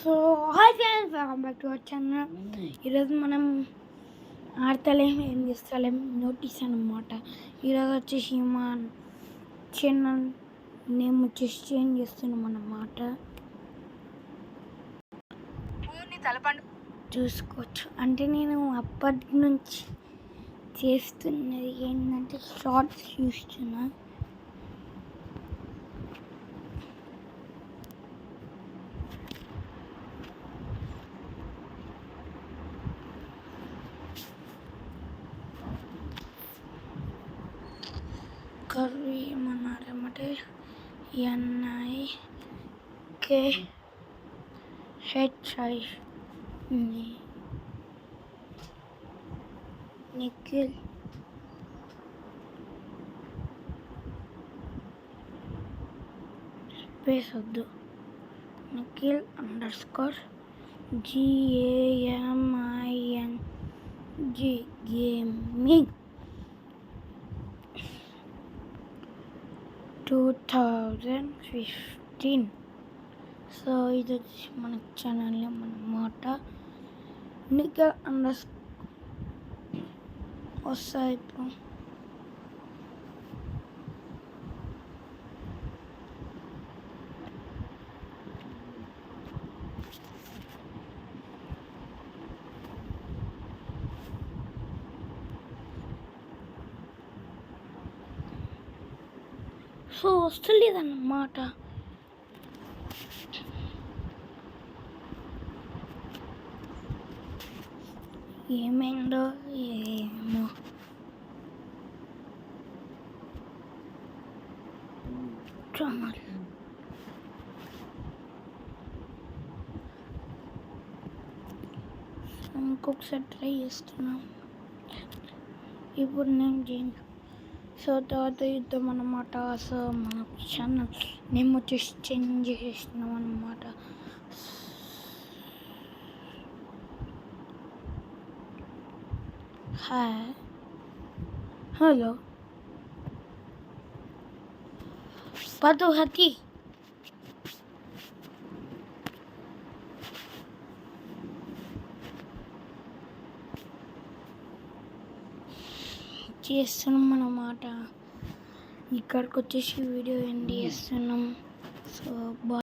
So hi friends, welcome back to our channel. ఈరోజు మనం ఆడతలేం, ఏం చేస్తలేం నోటీస్ అన్నమాట. ఈరోజు వచ్చేసి మా ఛానల్ నేమ్ వచ్చేసి చేంజ్ చేస్తున్నాం అన్నమాట. చూసుకోవచ్చు. అంటే నేను అప్పటి నుంచి చేస్తున్నది ఏంటంటే షార్ట్స్ చూస్తున్నా. కర్రీ ఏమన్నారేమంటే NIKHI నిఖిల్ స్పేస్ వద్దు, నిఖిల్ _GAMING గేమింగ్ 2015. సో ఇది వచ్చి మన ఛానల్ అన్నమాట. నిఖిల్ వస్తాయి ఇప్పుడు. సో వస్తలేదన్నమాట. ఏమైందో ఏమో. ఛానల్ ఇంకొకసారి ట్రై చేస్తున్నాం. ఇప్పుడు నేను చేంజ్ సో తర్వాత యుద్ధం అన్నమాట. సో మన ఛానల్ నేమ్ వచ్చేసి చేంజ్ చేసేసినాం అన్నమాట. హాయ్, హలో పదు హతి చేస్తున్నాం అన్నమాట. ఇక్కడికి వచ్చేసి వీడియో ఎండ్ చేస్తున్నాం. సో